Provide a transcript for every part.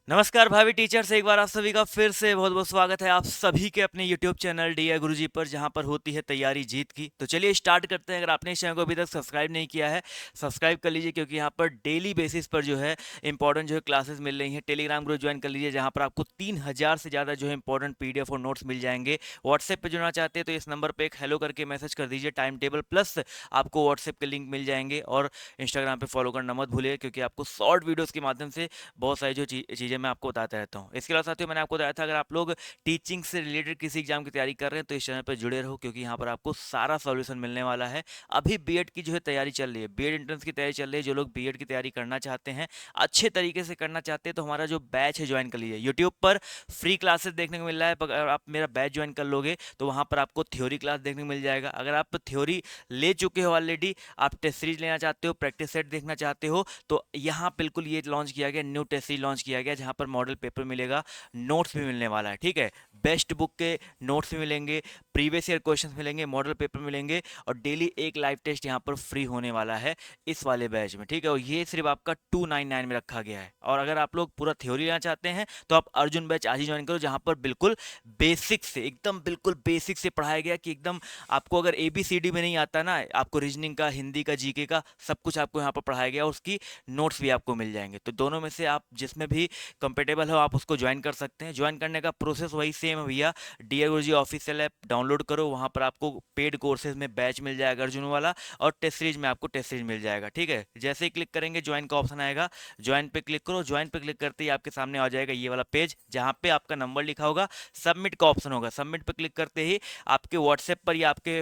नमस्कार भावी टीचर्स, एक बार आप सभी का फिर से बहुत बहुत स्वागत है आप सभी के अपने यूट्यूब चैनल डी गुरुजी पर, जहां पर होती है तैयारी जीत की। तो चलिए स्टार्ट करते हैं। अगर आपने इस चैनल को अभी तक सब्सक्राइब नहीं किया है, सब्सक्राइब कर लीजिए, क्योंकि यहाँ पर डेली बेसिस पर जो है इंपॉर्टेंट जो है क्लासेस मिल रही हैं। टेलीग्राम ग्रुप ज्वाइन कर लीजिए, जहाँ पर आपको 3000 से ज़्यादा जो है इंपॉर्टेंट पीडीएफ और नोट्स मिल जाएंगे। व्हाट्सएप पर जुड़ना चाहते हैं तो इस नंबर पर एक हेलो करके मैसेज कर दीजिए, टाइम टेबल प्लस आपको व्हाट्सएप के लिंक मिल जाएंगे। और इंस्टाग्राम पर फॉलो करना मत भूलिए, क्योंकि आपको शॉर्ट वीडियोज़ के माध्यम से बहुत सारी जो चीज़ें मैं आपको बताता रहता हूँ। इसके अलावा साथियों, मैंने आपको बताया था, अगर आप लोग टीचिंग से रिलेटेड किसी एग्जाम की तैयारी कर रहे हैं तो इस चैनल पर जुड़े रहो, क्योंकि यहाँ पर आपको सारा सॉल्यूशन मिलने वाला है। अभी बीएड की जो है तैयारी चल रही है, बीएड एंट्रेंस की तैयारी चल रही है। जो लोग बीएड की तैयारी करना चाहते हैं, अच्छे तरीके से करना चाहते हैं, तो हमारा जो बैच है ज्वाइन कर लीजिए। यूट्यूब पर फ्री क्लासेस देखने को मिल रहा है। अगर आप मेरा बैच ज्वाइन कर लोगे तो वहाँ पर आपको थ्योरी क्लास देखने को मिल जाएगा। अगर आप थ्योरी ले चुके हो ऑलरेडी, आप टेस्ट सीरीज लेना चाहते हो, प्रैक्टिस सेट देखना चाहते हो, तो यहाँ बिल्कुल ये लॉन्च किया गया, न्यू टेस्ट सीरीज लॉन्च किया गया, जहाँ पर मॉडल पेपर मिलेगा, नोट्स भी मिलने वाला है। ठीक है, बेस्ट बुक के नोट्स भी मिलेंगे, प्रीवियस ईयर क्वेश्चंस मिलेंगे, मॉडल पेपर मिलेंगे, और डेली एक लाइव टेस्ट यहाँ पर फ्री होने वाला है इस वाले बैच में। ठीक है, और ये सिर्फ आपका 299 में रखा गया है। और अगर आप लोग पूरा थ्योरी लेना चाहते हैं तो आप अर्जुन बैच आज ही ज्वाइन करो, जहाँ पर बिल्कुल बेसिक से, एकदम बिल्कुल बेसिक से पढ़ाया गया कि एकदम आपको अगर ABCD में नहीं आता ना, आपको रीजनिंग का, हिंदी का, जीके का, सब कुछ आपको यहाँ पर पढ़ाया गया, और उसकी नोट्स भी आपको मिल जाएंगे। तो दोनों में से आप जिसमें भी कंफर्टेबल हो आप उसको ज्वाइन कर सकते हैं। ज्वाइन करने का प्रोसेस वही सेम है भैया। डी गुरुजी ऑफिशियल ऐप डाउनलोड करो, वहाँ पर आपको पेड कोर्सेज में बैच मिल जाएगा अर्जुन वाला, और टेस्ट सीरीज में आपको टेस्ट सीरीज मिल जाएगा। ठीक है, जैसे ही क्लिक करेंगे ज्वाइन का ऑप्शन आएगा, ज्वाइन पे क्लिक करो। ज्वाइन पे क्लिक करते ही आपके सामने आ जाएगा ये वाला पेज, जहाँ पे आपका नंबर लिखा होगा, सबमिट का ऑप्शन होगा। सबमिट पे क्लिक करते ही आपके व्हाट्सएप पर या आपके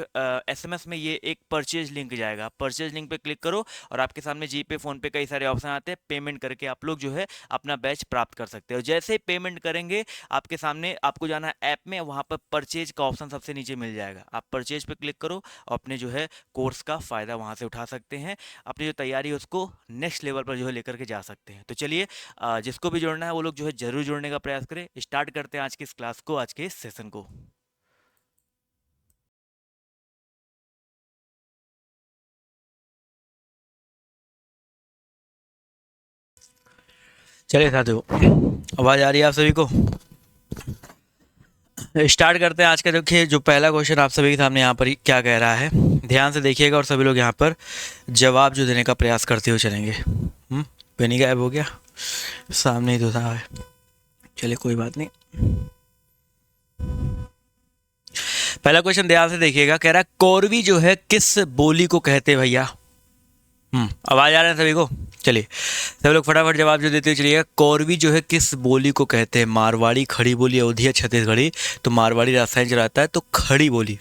SMS में ये एक परचेज लिंक जाएगा। परचेज लिंक पे क्लिक करो और आपके सामने जीपे, फोन पे, कई सारे ऑप्शन आते हैं। पेमेंट करके आप लोग जो है अपना बैच प्राप्त कर सकते हो। जैसे ही पेमेंट करेंगे, आपके सामने आपको जाना है ऐप में, वहाँ पर परचेज का ऑप्शन सबसे नीचे मिल जाएगा। आप परचेज पे क्लिक करो और अपने जो है कोर्स का फ़ायदा वहाँ से उठा सकते हैं। अपनी जो तैयारी है उसको नेक्स्ट लेवल पर जो है लेकर के जा सकते हैं। तो चलिए, जिसको भी जुड़ना है वो लोग जो है ज़रूर जुड़ने का प्रयास करें। स्टार्ट करते हैं आज की इस क्लास को, आज के इस सेशन को। चलिए साथियों, आवाज़ आ रही है आप सभी को? स्टार्ट करते हैं आज का। देखिए, जो पहला क्वेश्चन आप सभी के सामने यहाँ पर क्या कह रहा है, ध्यान से देखिएगा और सभी लोग यहाँ पर जवाब जो देने का प्रयास करते हुए चलेंगे। पेनी गायब हो गया, सामने ही तो था। चलिए कोई बात नहीं। पहला क्वेश्चन ध्यान से देखिएगा, कह रहा है कौरवी जो है किस बोली को कहते हैं भैया? आवाज आ रहा है सभी को? चलिए सब लोग फटाफट जवाब जो देते हुए चलिएगा। कौरवी जो है किस बोली को कहते हैं? मारवाड़ी, खड़ी बोली, अवधिया, छत्तीसगढ़ी। तो मारवाड़ी राजस्थान जो रहता है, तो खड़ी बोली।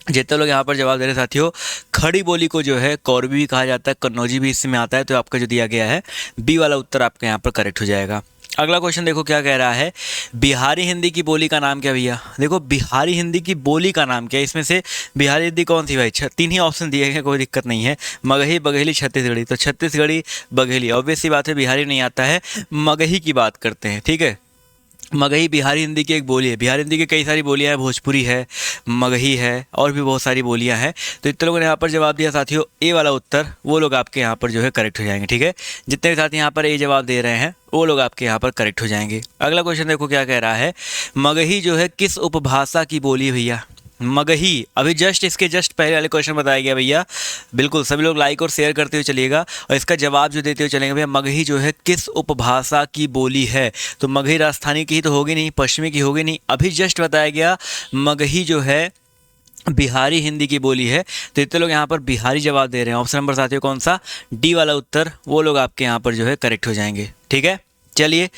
जितने लोग यहाँ पर जवाब दे रहे हैं साथियों, खड़ी बोली को जो है कौरवी भी कहा जाता है, कन्नौजी भी इसमें आता है। तो आपका जो दिया गया है बी वाला उत्तर आपका यहाँ पर करेक्ट हो जाएगा। अगला क्वेश्चन देखो क्या कह रहा है, बिहारी हिंदी की बोली का नाम क्या भैया? देखो, बिहारी हिंदी की बोली का नाम क्या है? इसमें से बिहारी हिंदी कौन सी भाई? तीन ही ऑप्शन दिए हैं, कोई दिक्कत नहीं है। मगही, बघेली, छत्तीसगढ़ी। तो छत्तीसगढ़ी, बघेली, ऑब्वियस सी बात है, बिहारी नहीं आता है, मगही की बात करते हैं। ठीक है, मगही बिहारी हिंदी की एक बोली है। बिहारी हिंदी की कई सारी बोलियां हैं, भोजपुरी है, मगही है, और भी बहुत सारी बोलियां हैं। तो इतने लोगों ने यहाँ पर जवाब दिया साथियों, ए वाला उत्तर, वो लोग आपके यहाँ पर जो है करेक्ट हो जाएंगे। ठीक है, जितने भी साथी यहाँ पर ए जवाब दे रहे हैं वो लोग आपके यहाँ पर करेक्ट हो जाएंगे। अगला क्वेश्चन देखो क्या कह रहा है, मगही जो है किस उपभाषा की बोली है भैया? मगही, अभी जस्ट इसके जस्ट पहले वाले क्वेश्चन बताया गया भैया। बिल्कुल सभी लोग लाइक और शेयर करते हुए चलिएगा और इसका जवाब जो देते हुए चलेंगे भैया। मगही जो है किस उपभाषा की बोली है? तो मगही राजस्थानी की ही तो होगी नहीं, पश्चिमी की होगी नहीं, अभी जस्ट बताया गया मगही जो है बिहारी हिंदी की बोली है। तो इतने लोग यहाँ पर बिहारी जवाब दे रहे हैं। ऑप्शन नंबर साथियों कौन सा? डी वाला उत्तर, वो लोग आपके यहाँ पर जो है करेक्ट हो जाएंगे। ठीक है, चलिए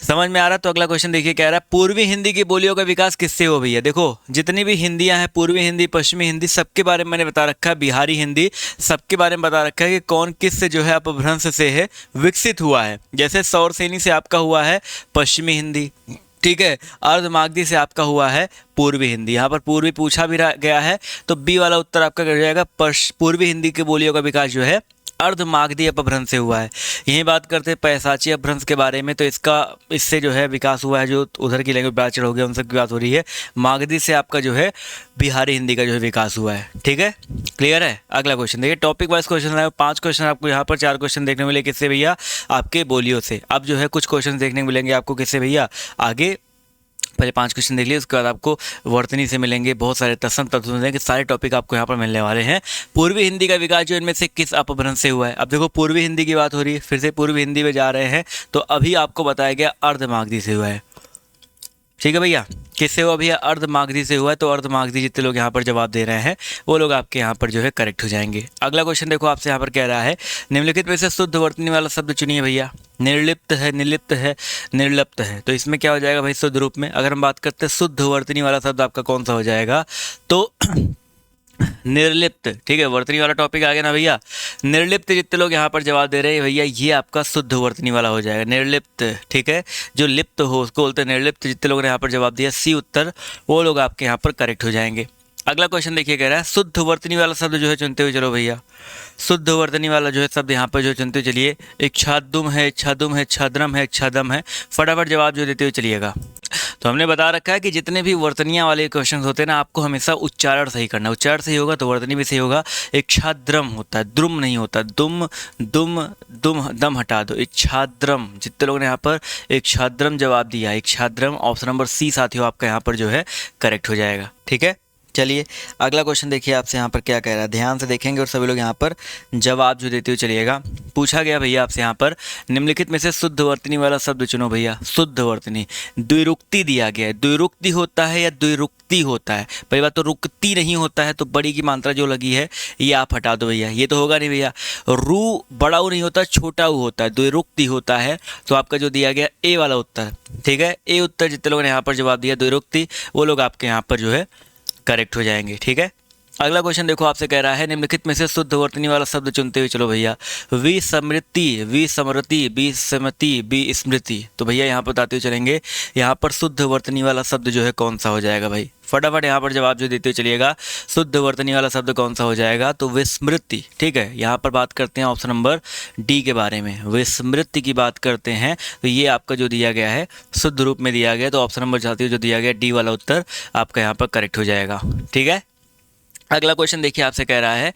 समझ में आ रहा। तो अगला क्वेश्चन देखिए, कह रहा है पूर्वी हिंदी की बोलियों का विकास किससे हो भैया? देखो, जितनी भी हिंदियां हैं, पूर्वी हिंदी, पश्चिमी हिंदी, सबके बारे में मैंने बता रखा है। बिहारी हिंदी, सबके बारे में बता रखा है कि कौन किस से जो है अपभ्रंश से है विकसित हुआ है। जैसे सौरसेनी से आपका हुआ है पश्चिमी हिंदी, ठीक है, अर्धमागधी से आपका हुआ है पूर्वी हिंदी। यहाँ पर पूर्वी पूछा भी गया है, तो बी वाला उत्तर आपका कर जाएगा। पूर्वी हिंदी की बोलियों का विकास जो है अर्धमागधी अपभ्रंश से हुआ है। यही बात करते हैं पैशाची अपभ्रंश के बारे में, तो इससे जो है विकास हुआ है, जो उधर की लैंग्वेज बैचलर हो गया उनसे विकास हो रही है। मागधी से आपका जो है बिहारी हिंदी का जो है विकास हुआ है। ठीक है, क्लियर है। अगला क्वेश्चन देखिए, टॉपिक वाइज क्वेश्चन है, 5 क्वेश्चन आपको यहाँ पर, 4 क्वेश्चन देखने मिले किससे भैया, आपके बोलियों से। अब जो है कुछ क्वेश्चन देखने को मिलेंगे आपको किससे भैया, आगे पहले 5 क्वेश्चन देख लिए, उसके बाद आपको वर्तनी से मिलेंगे, बहुत सारे तत्सम तत्व मिलेंगे, सारे टॉपिक आपको यहाँ पर मिलने वाले हैं। पूर्वी हिंदी का विकास जो इनमें से किस अपभ्रंश से हुआ है। अब देखो पूर्वी हिंदी की बात हो रही है, फिर से पूर्वी हिंदी में जा रहे हैं, तो अभी आपको बताया गया अर्धमागधी से हुआ है। ठीक है भैया, किससे हुआ भैया, अर्धमागधी से हुआ है। तो अर्धमागधी जितने लोग यहाँ पर जवाब दे रहे हैं वो लोग आपके यहाँ पर जो है करेक्ट हो जाएंगे। अगला क्वेश्चन देखो आपसे यहाँ पर कह रहा है, निम्नलिखित में से शुद्ध वर्तनी वाला शब्द चुनिए भैया। निर्लिप्त है, निर्लिप्त है, निर्लिप्त है, तो इसमें क्या हो जाएगा भाई शुद्ध रूप में। अगर हम बात करते हैं शुद्ध वर्तनी वाला शब्द आपका कौन सा हो जाएगा, तो निर्लिप्त। ठीक है, वर्तनी वाला टॉपिक आ गया ना भैया। निर्लिप्त जितने लोग यहाँ पर जवाब दे रहे हैं भैया, ये आपका शुद्ध वर्तनी वाला हो जाएगा, निर्लिप्त। ठीक है, जो लिप्त हो उसको बोलते हैं निर्लिप्त। जितने लोगों ने यहाँ पर जवाब दिया सी उत्तर, वो लोग आपके यहाँ पर करेक्ट हो जाएंगे। अगला क्वेश्चन देखिए, कह रहा है शुद्ध वर्तनी वाला शब्द जो है चुनते हुए चलो भैया। शुद्ध वर्तनी वाला जो है शब्द यहाँ पर जो चुनते हुए चलिए। इच्छादुम है, इच्छादुम है, इच्छाद्रम है, इच्छादम है, फटाफट जवाब जो देते हुए चलिएगा। तो हमने बता रखा है कि जितने भी वर्तनियाँ वाले क्वेश्चन होते हैं ना, आपको हमेशा उच्चारण सही करना है। उच्चारण सही होगा तो वर्तनी भी सही होगा। इच्छाद्रम होता है, द्रुम नहीं होता, दुम दुम दुम, दम हटा दो, इच्छाद्रम। जितने लोगों ने यहाँ पर इच्छाद्रम जवाब दिया, इच्छाद्रम, ऑप्शन नंबर सी साथियों आपका यहाँ पर जो है करेक्ट हो जाएगा। ठीक है, चलिए अगला क्वेश्चन देखिए आपसे यहाँ पर क्या कह रहा है, ध्यान से देखेंगे और सभी लोग यहाँ पर जवाब जो देते हुए चलिएगा। पूछा गया भैया आपसे यहाँ पर, निम्नलिखित में से शुद्ध वर्तनी वाला शब्द चुनो भैया। शुद्ध वर्तनी, द्विरुक्ति दिया गया है। द्विरुक्ति होता है या द्विरुक्ति होता है, पहली बात तो रुक्ति नहीं होता है, तो बड़ी की मात्रा जो लगी है ये आप हटा दो भैया, ये तो होगा नहीं भैया। रू बड़ा ऊ नहीं होता, छोटा ऊ होता है, द्विरुक्ति होता है, तो आपका जो दिया गया ए वाला उत्तर। ठीक है, ए उत्तर जितने लोगों ने यहाँ पर जवाब दिया द्विरुक्ति, वो लोग आपके यहाँ पर जो है करेक्ट हो जाएंगे। ठीक है, अगला क्वेश्चन देखो आपसे कह रहा है, निम्नलिखित में से शुद्ध वर्तनी वाला शब्द चुनते हुए चलो भैया। विस्मृति, विस्मृति, विस्मृति, विस्मृति, तो भैया यहाँ पर बताते हुए चलेंगे, यहाँ पर शुद्ध वर्तनी वाला शब्द जो है कौन सा हो जाएगा भाई, फटाफट यहाँ पर जवाब जो देते हुए चलिएगा। शुद्ध वर्तनी वाला शब्द कौन सा हो जाएगा, तो विस्मृति। ठीक है, यहाँ पर बात करते हैं ऑप्शन नंबर डी के बारे में, विस्मृति की बात करते हैं, तो ये आपका जो दिया गया है शुद्ध रूप में दिया गया, तो ऑप्शन नंबर साथियों जो दिया गया डी वाला उत्तर आपका यहाँ पर करेक्ट हो जाएगा। ठीक है, अगला क्वेश्चन देखिए आपसे कह रहा है,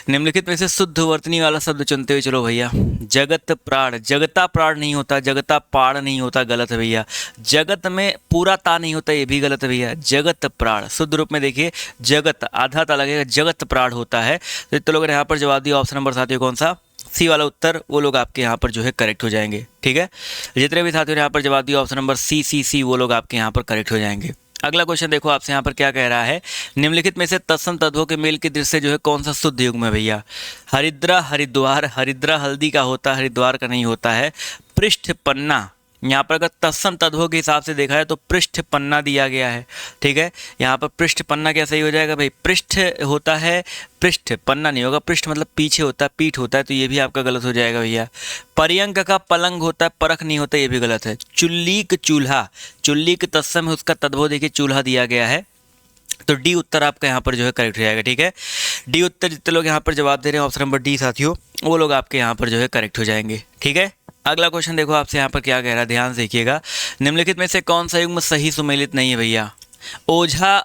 निम्नलिखित में से शुद्ध वर्तनी वाला शब्द चुनते हुए चलो भैया। जगत प्राण, जगता प्राण नहीं होता, जगता पाड़ नहीं होता, गलत है भैया। जगत में पूरा ता नहीं होता, ये भी गलत है भैया। जगत प्राण, शुद्ध रूप में देखिए जगत, आधा ता लगेगा, जगत प्राण होता है। तो इतने लोगों ने यहाँ पर जवाब दिया, ऑप्शन नंबर साथियों कौन सा, सी वाला उत्तर, वो लोग आपके यहाँ पर जो है करेक्ट हो जाएंगे। ठीक है, जितने भी साथियों ने यहाँ पर जवाब दिया ऑप्शन नंबर सी सी सी, वो लोग आपके यहाँ पर करेक्ट हो जाएंगे। अगला क्वेश्चन देखो आपसे यहाँ पर क्या कह रहा है, निम्नलिखित में से तत्सम तत्वों के मेल की दृष्टि से जो है कौन सा शुद्ध युग्म है भैया। हरिद्रा, हरिद्वार, हरिद्रा हल्दी का होता है, हरिद्वार का नहीं होता है। पृष्ठ पन्ना, यहाँ पर अगर तत्सम तत्वों के हिसाब से देखा है तो पृष्ठ पन्ना दिया गया है। ठीक है, यहाँ पर पृष्ठ पन्ना क्या सही हो जाएगा भाई, पृष्ठ होता है, पृष्ठ पन्ना नहीं होगा, पृष्ठ मतलब पीछे होता है, पीठ होता है, तो ये भी आपका गलत हो जाएगा भैया। पर्यंक का पलंग होता है, परख नहीं होता, ये भी गलत है। चुल्लीक चूल्हा, चुल्लीक तत्सम है, उसका तद्भव देखिए चूल्हा दिया गया है, तो डी उत्तर आपका यहाँ पर जो है करेक्ट हो जाएगा। ठीक है, डी उत्तर जितने लोग यहाँ पर जवाब दे रहे हैं ऑप्शन नंबर डी साथियों, वो लोग आपके यहाँ पर जो है करेक्ट हो जाएंगे। ठीक है, अगला क्वेश्चन देखो आपसे यहाँ पर क्या कह रहा है, ध्यान से देखिएगा। निम्नलिखित में से कौन सा युग्म सही सुमेलित नहीं है भैया। ओझा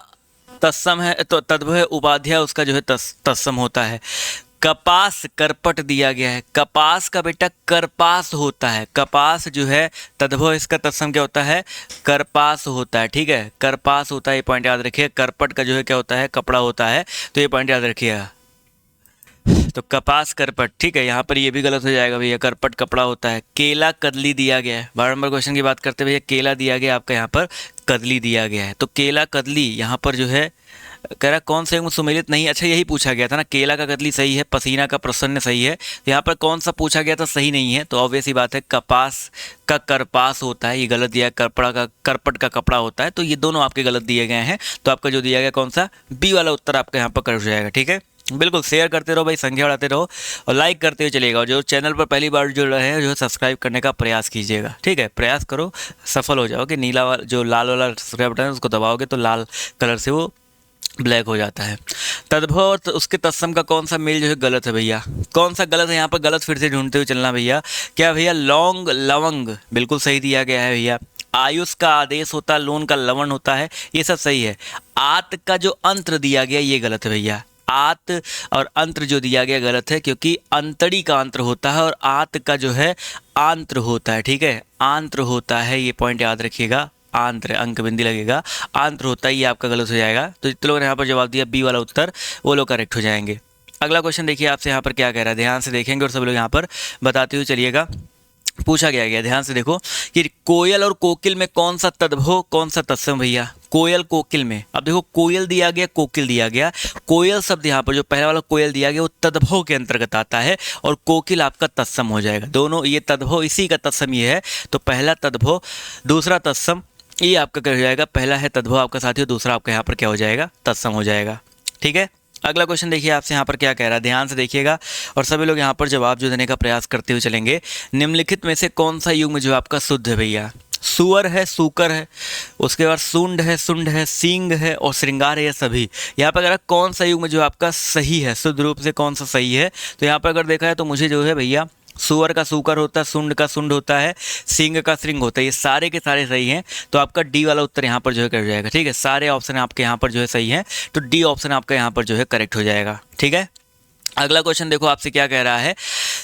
तत्सम है, तो तद्भव है, उपाध्याय उसका जो है तत्सम होता है। कपास करपट दिया गया है, कपास का बेटा करपास होता है, कपास जो है तद्भव इसका तत्सम क्या होता है, करपास होता है। ठीक है, करपास होता है, ये पॉइंट याद रखिए। करपट का जो है क्या होता है, कपड़ा होता है, तो ये पॉइंट याद रखिएगा। तो कपास करपट, ठीक है, यहाँ पर ये भी गलत हो जाएगा भैया, करपट कपड़ा होता है। केला कदली दिया गया है, 12 नंबर क्वेश्चन की बात करते भैया, केला दिया गया आपका यहाँ पर कदली दिया गया है, तो केला कदली यहाँ पर जो है कह रहा कौन सा युग्म सुमेलित नहीं। अच्छा यही पूछा गया था ना, केला का कदली सही है, पसीना का प्रसन्न सही है, तो यहाँ पर कौन सा पूछा गया था सही नहीं है, तो ऑब्वियस ही बात है कपास का करपास होता है, ये गलत दिया। कपड़ा का करपट का कपड़ा होता है, तो ये दोनों आपके गलत दिए गए हैं, तो आपका जो दिया गया कौन सा, बी वाला उत्तर आपका यहाँ पर कर जाएगा। ठीक है, बिल्कुल शेयर करते रहो भाई, संख्या बढ़ाते रहो और लाइक करते हुए चलिएगा, और जो चैनल पर पहली बार जुड़ रहे हैं जो है सब्सक्राइब करने का प्रयास कीजिएगा। ठीक है, प्रयास करो, सफल हो जाओगे। नीला वाला जो लाल वाला सब्सक्राइब बटन है उसको दबाओगे तो लाल कलर से वो ब्लैक हो जाता है। तद्भव और उसके तत्सम का कौन सा मेल जो है गलत है भैया? कौन सा गलत है यहाँ पर? गलत फिर से ढूंढते हुए चलना भैया। क्या भैया? लौंग लवंग बिल्कुल सही दिया गया है भैया। आयुष का आदेश होता है, लोन का लवण होता है, ये सब सही है। आत का जो अंतर दिया गया ये गलत है भैया। आत और अंतर जो दिया गया गलत है, क्योंकि अंतड़ी का अंतर होता है और आत का जो है आंत्र होता है। ठीक है, आंत्र होता है, ये पॉइंट याद रखिएगा। आंत्र, अंक बिंदी लगेगा, आंत्र होता है, ये आपका गलत हो जाएगा। तो जितने लोगों ने यहाँ पर जवाब दिया बी वाला उत्तर, वो लोग करेक्ट हो जाएंगे। अगला क्वेश्चन देखिए आपसे यहाँ पर क्या कह रहा है, ध्यान से देखेंगे और सब लोग यहाँ पर बताते हुए चलिएगा। पूछा गया ध्यान से देखो कि कोयल और कोकिल में कौन सा तद्भव कौन सा तत्सम भैया? कोयल कोकिल में, अब देखो कोयल दिया गया, कोकिल दिया गया। कोयल शब्द यहाँ पर जो पहला वाला कोयल दिया गया वो तद्भव के अंतर्गत आता है और कोकिल आपका तत्सम हो जाएगा। दोनों ये तद्भव इसी का तत्सम ये है, तो पहला तद्भव दूसरा तत्सम, ये आपका क्या हो जाएगा? पहला है तद्भव आपका साथियों, दूसरा आपका यहाँ पर क्या हो जाएगा? तत्सम हो जाएगा। ठीक है, अगला क्वेश्चन देखिए आपसे यहाँ पर क्या कह रहा है, ध्यान से देखिएगा और सभी लोग यहाँ पर जवाब जो देने का प्रयास करते हुए चलेंगे। निम्नलिखित में से कौन सा युग्म जो आपका शुद्ध है भैया? सुअर है, सूकर है, उसके बाद सुंड है, सींग है और श्रृंगार है, ये सभी। यहाँ पर अगर कौन सा युग्म जो आपका सही है, शुद्ध रूप से कौन सा सही है, तो यहाँ पर अगर देखा है तो मुझे जो है भैया सुअर का सूकर होता है, सुंड का सुंड होता है, सिंह का श्रृंग होता है, ये सारे के सारे सही हैं। तो आपका डी वाला उत्तर यहाँ पर जो है कर जाएगा। ठीक है, सारे ऑप्शन आपके यहाँ पर जो है सही हैं, तो डी ऑप्शन आपका यहाँ पर जो है करेक्ट हो जाएगा। ठीक है, अगला क्वेश्चन देखो आपसे क्या कह रहा है,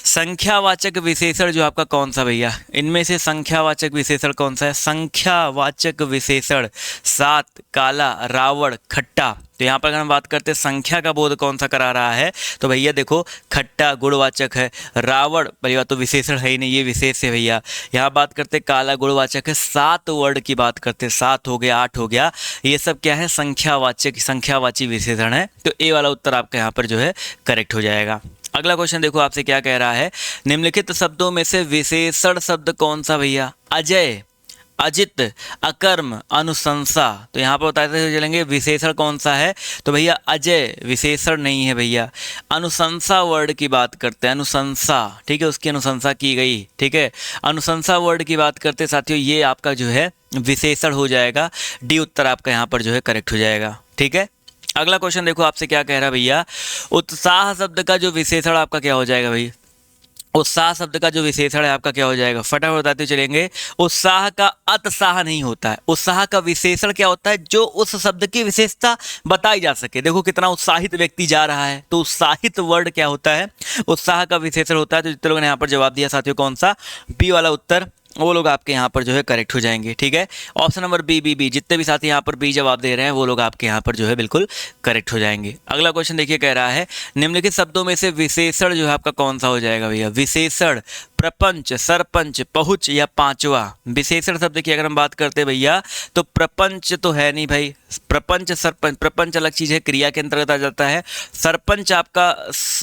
संख्यावाचक विशेषण जो आपका कौन सा भैया? इनमें से संख्यावाचक विशेषण कौन सा है? संख्यावाचक विशेषण 7, काला, रावण, खट्टा। तो यहाँ पर अगर हम बात करते हैं संख्या का बोध कौन सा करा रहा है, तो भैया देखो खट्टा गुणवाचक है, रावण भैया तो विशेषण है ही नहीं, ये विशेष है भैया। यहाँ बात करते काला गुणवाचक है, 7 वर्ड की बात करते, 7 हो गया, 8 हो गया, ये सब क्या है? संख्यावाचक, संख्यावाची विशेषण है। तो ए वाला उत्तर आपका यहाँ पर जो है करेक्ट हो जाएगा। अगला क्वेश्चन देखो आपसे क्या कह रहा है, निम्नलिखित शब्दों में से विशेषण शब्द कौन सा भैया? अजय, अजित, अकर्म, अनुशंसा। तो यहाँ पर बताते हुए चलेंगे विशेषण कौन सा है, तो भैया अजय विशेषण नहीं है भैया। अनुशंसा वर्ड की बात करते हैं, अनुशंसा, ठीक है, उसकी अनुशंसा की गई। ठीक है, अनुशंसा वर्ड की बात करते साथियों, ये आपका जो है विशेषण हो जाएगा। डी उत्तर आपका यहाँ पर जो है करेक्ट हो जाएगा। ठीक है, अगला क्वेश्चन देखो आपसे क्या कह रहा है भैया, उत्साह शब्द का जो विशेषण आपका क्या हो जाएगा भाई? उत्साह शब्द का जो विशेषण है आपका क्या हो जाएगा? फटाफट बताते चलेंगे। उत्साह का अतसाह नहीं होता है, उत्साह का विशेषण क्या होता है? जो उस शब्द की विशेषता बताई जा सके। देखो कितना उत्साहित व्यक्ति जा रहा है, तो उत्साहित वर्ड क्या होता है? उत्साह का विशेषण होता है। तो जितने लोगों ने यहाँ पर जवाब दिया साथियों कौन सा? बी वाला उत्तर, वो लोग आपके यहाँ पर जो है करेक्ट हो जाएंगे। ठीक है, ऑप्शन नंबर बी, जितने भी साथी यहाँ पर बी जवाब दे रहे हैं वो लोग आपके यहाँ पर जो है बिल्कुल करेक्ट हो जाएंगे। अगला क्वेश्चन देखिए कह रहा है, निम्नलिखित शब्दों में से विशेषण जो है आपका कौन सा हो जाएगा भैया? विशेषण प्रपंच, सरपंच, पहुँच या पांचवा। विशेषण शब्द की अगर हम बात करते हैं भैया, तो प्रपंच तो है नहीं भाई, प्रपंच सरपंच, प्रपंच अलग चीज़ है, क्रिया के अंतर्गत आ जाता है। सरपंच आपका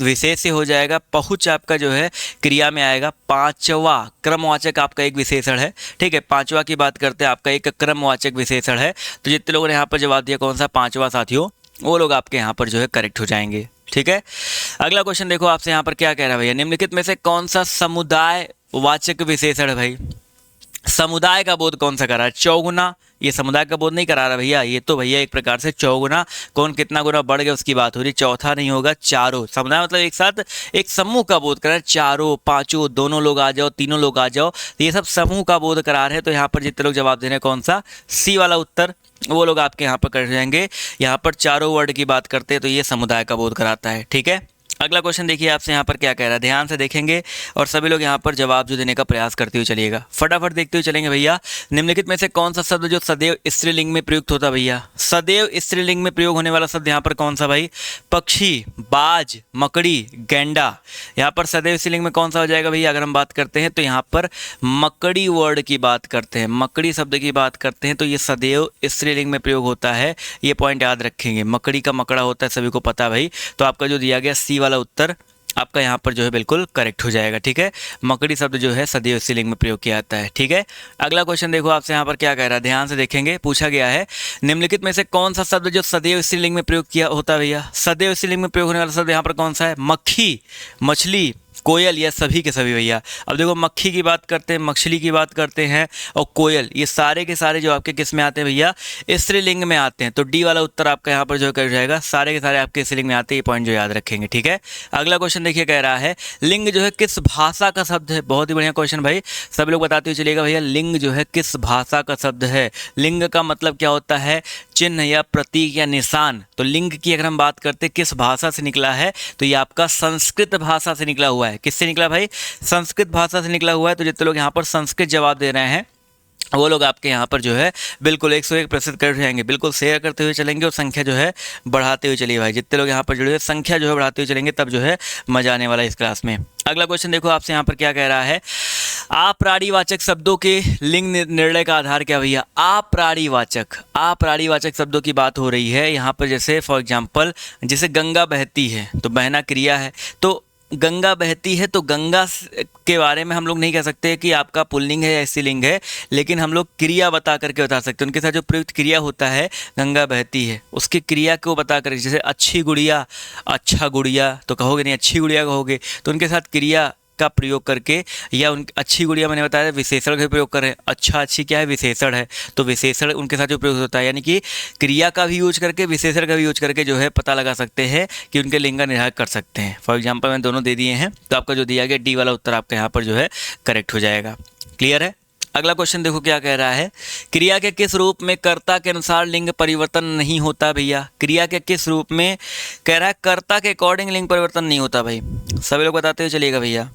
विशेष हो जाएगा, पहुँच आपका जो है क्रिया में आएगा। पांचवा क्रमवाचक आपका एक विशेषण है। ठीक है, पांचवा की बात करते हैं, आपका एक क्रमवाचक विशेषण है। तो जितने लोगों ने यहाँ पर जवाब दिया कौन सा? पांचवा साथियों, वो लोग आपके यहाँ पर जो है करेक्ट हो जाएंगे। ठीक है, अगला क्वेश्चन देखो आपसे यहाँ पर क्या कह रहा है भैया, निम्नलिखित में से कौन सा समुदाय वाचक विशेषण है भाई? समुदाय का बोध कौन सा करा है? चौगुना, ये समुदाय का बोध नहीं करा रहा भैया, ये तो भैया एक प्रकार से चौगुना, कौन कितना गुना बढ़ गया उसकी बात हो रही। चौथा नहीं होगा, चारों। समुदाय मतलब एक साथ एक समूह का बोध करा है, चारों, पांचों, दोनों लोग आ जाओ, तीनों लोग आ जाओ, तो ये सब समूह का बोध करा रहे हैं। तो यहाँ पर जितने लोग जवाब दे रहे हैं कौन सा? सी वाला उत्तर, वो लोग आपके यहाँ पर कर जाएंगे। यहाँ पर चारों वर्ड की बात करते हैं तो ये समुदाय का बोध कराता है। ठीक है, अगला क्वेश्चन देखिए आपसे यहाँ पर क्या कह रहा है, ध्यान से देखेंगे और सभी लोग यहाँ पर जवाब जो देने का प्रयास करते हुए चलिएगा। फटाफट देखते हुए चलेंगे भैया। निम्नलिखित में से कौन सा शब्द जो सदैव स्त्रीलिंग में प्रयुक्त होता है भैया? सदैव स्त्रीलिंग में प्रयोग होने वाला शब्द यहाँ पर कौन सा भाई? पक्षी, बाज, मकड़ी, गेंडा। यहाँ पर सदैव स्त्रीलिंग में कौन सा हो जाएगा भैया? अगर हम बात करते हैं तो यहाँ पर मकड़ी वर्ड की बात करते हैं, मकड़ी शब्द की बात करते हैं, तो ये सदैव स्त्रीलिंग में प्रयोग होता है। ये पॉइंट याद रखेंगे, मकड़ी का मकड़ा होता है, सभी को पता भाई। तो आपका जो दिया गया सी वाला उत्तर आपका यहाँ पर जो है बिल्कुल करेक्ट हो जाएगा। ठीक है, मकड़ी शब्द जो है सदैव स्त्रीलिंग में प्रयोग किया जाता है। ठीक है, अगला क्वेश्चन देखो आपसे यहाँ पर क्या कह रहा है, ध्यान से देखेंगे। पूछा गया है, निम्नलिखित में से कौन सा शब्द जो सदैव स्त्रीलिंग में प्रयोग किया होता है भैया? सदैव स्त्रीलिंग में प्रयोग होने वाला शब्द यहाँ पर कौन सा है? मक्खी, मछली, कोयल, या सभी के सभी भैया। अब देखो मक्खी की बात करते हैं, मछली की बात करते हैं और कोयल, ये सारे के सारे जो आपके किस में आते हैं भैया, स्त्रीलिंग में आते हैं। तो डी वाला उत्तर आपका यहाँ पर जो कर जाएगा, सारे के सारे आपके स्त्रीलिंग में आते हैं। ये पॉइंट जो याद रखेंगे, ठीक है। अगला क्वेश्चन देखिए, कह रहा है लिंग जो है किस भाषा का शब्द है। बहुत ही बढ़िया क्वेश्चन भाई, सब लोग बताते हुए चलिएगा भैया, लिंग जो है किस भाषा का शब्द है। लिंग का मतलब क्या होता है, चिन्ह या प्रतीक या निशान। तो लिंग की अगर हम बात करते हैं किस भाषा से निकला है, तो ये आपका संस्कृत भाषा से निकला हुआ है। किससे निकला भाई, संस्कृत भाषा से निकला हुआ है। तो जितने लोग यहाँ पर संस्कृत जवाब दे रहे हैं वो लोग आपके यहाँ पर जो है बिल्कुल 101% करेक्ट जाएंगे। बिल्कुल शेयर करते हुए चलेंगे और संख्या जो है बढ़ाते हुए चलिए भाई। जितने लोग यहाँ पर जुड़े हुए संख्या जो है बढ़ाते हुए चलेंगे, तब जो है मजा आने वाला है इस क्लास में। अगला क्वेश्चन देखो आपसे यहाँ पर क्या कह रहा है, अप्राणीवाचक शब्दों के लिंग निर्णय का आधार क्या भैया। अप्राणीवाचक शब्दों की बात हो रही है यहाँ पर। जैसे फॉर एग्जाम्पल, जैसे गंगा बहती है तो बहना क्रिया है, तो गंगा बहती है तो गंगा के बारे में हम लोग नहीं कह सकते कि आपका पुल्लिंग है या स्त्रीलिंग है, लेकिन हम लोग क्रिया बता करके बता सकते हैं। उनके साथ जो प्रयुक्त क्रिया होता है, गंगा बहती है, उसकी क्रिया को बता कर, जैसे अच्छी गुड़िया, अच्छा गुड़िया तो कहोगे नहीं, अच्छी गुड़िया कहोगे। तो उनके साथ क्रिया का प्रयोग करके, या उन अच्छी गुड़िया मैंने बताया विशेषण का प्रयोग करें। अच्छा अच्छी क्या है, विशेषण है, तो विशेषण उनके साथ जो प्रयोग होता है, यानी कि क्रिया का भी यूज करके विशेषण का भी यूज करके जो है पता लगा सकते हैं कि उनके लिंग का निर्धारण कर सकते हैं। फॉर एग्जाम्पल मैंने दोनों दे दिए हैं, तो आपका जो दिया गया डी वाला उत्तर आपका यहाँ पर जो है करेक्ट हो जाएगा। क्लियर है। अगला क्वेश्चन देखो क्या कह रहा है, क्रिया के किस रूप में कर्ता के अनुसार लिंग परिवर्तन नहीं होता भैया। क्रिया के किस रूप में, कह रहा है कर्ता के अकॉर्डिंग लिंग परिवर्तन नहीं होता भाई। सभी लोग बताते हुए चलिएगा भैया।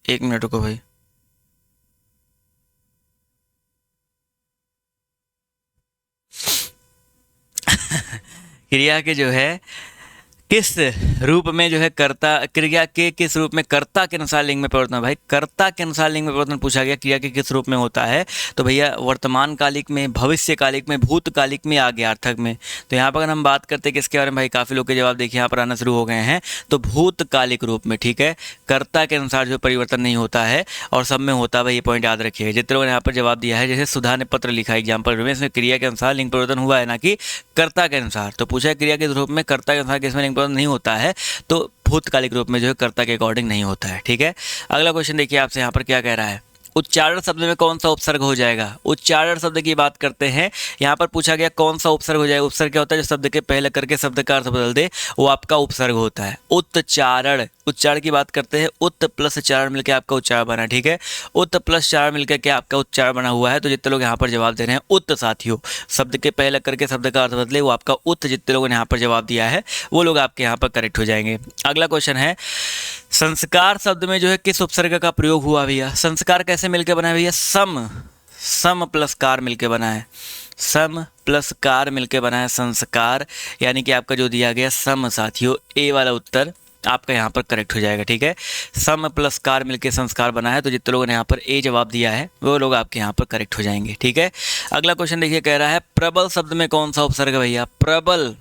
एक मिनट रुको भाई। क्रिया के जो है किस रूप में जो है कर्ता, क्रिया के किस रूप में कर्ता के अनुसार लिंग में परिवर्तन। भाई कर्ता के अनुसार लिंग में परिवर्तन पूछा गया, क्रिया के किस रूप में होता है, तो भैया वर्तमान कालिक में, भविष्य कालिक में, भूतकालिक में, आज्ञार्थक में। तो यहाँ पर अगर हम बात करते हैं किसके बारे में भाई, काफ़ी लोग के जवाब देखिए यहाँ पर आना शुरू हो गए हैं। तो भूतकालिक रूप में, ठीक है, कर्ता के अनुसार जो परिवर्तन नहीं होता है और सब में होता है भाई। ये पॉइंट याद रखिएगा। जितने लोगों ने यहाँ पर जवाब दिया है, जैसे सुधा ने पत्र लिखा एग्जाम्पल में, इसमें क्रिया के अनुसार लिंग परिवर्तन हुआ है, ना कि कर्ता के अनुसार। तो पूछा है क्रिया के रूप में कर्ता के अनुसार किसमें लिंग परिवर्तन नहीं होता है, तो भूतकालिक रूप में जो है कर्ता के अकॉर्डिंग नहीं होता है, ठीक है। अगला क्वेश्चन देखिए आपसे यहाँ पर क्या कह रहा है, उच्चारण शब्द में कौन सा उपसर्ग हो जाएगा। उच्चारण शब्द की बात करते हैं, यहाँ पर पूछा गया कौन सा उपसर्ग हो जाएगा। उपसर्ग क्या होता है, जो शब्द के पहले करके शब्द का अर्थ बदल दे, वो आपका उपसर्ग होता है। उच्चारण, उच्चारण की बात करते हैं, उत प्लस चारण मिलकर आपका उच्चारण बना, ठीक है। उत प्लस चारण मिलकर के आपका उच्चारण बना हुआ है। तो जितने लोग यहाँ पर जवाब दे रहे हैं उत, साथियों शब्द के पहले करके शब्द का अर्थ बदले, वो आपका उत, जितने लोगों ने यहाँ पर जवाब दिया है वो लोग आपके यहाँ पर करेक्ट हो जाएंगे। अगला क्वेश्चन है, संस्कार शब्द में जो है किस उपसर्ग का प्रयोग हुआ भैया। संस्कार कैसे मिलकर बना है भैया, सम प्लस कार मिलकर बना है, सम प्लस कार मिलकर बना है संस्कार, यानी कि आपका जो दिया गया सम, साथियों ए वाला उत्तर आपका यहाँ पर करेक्ट हो जाएगा, ठीक है। सम प्लस कार मिलकर संस्कार बना है। तो जितने लोगों ने यहाँ पर ए जवाब दिया है वो लोग आपके यहाँ पर करेक्ट हो जाएंगे, ठीक है। अगला क्वेश्चन देखिए, कह रहा है प्रबल शब्द में कौन सा उपसर्ग भैया। प्रबल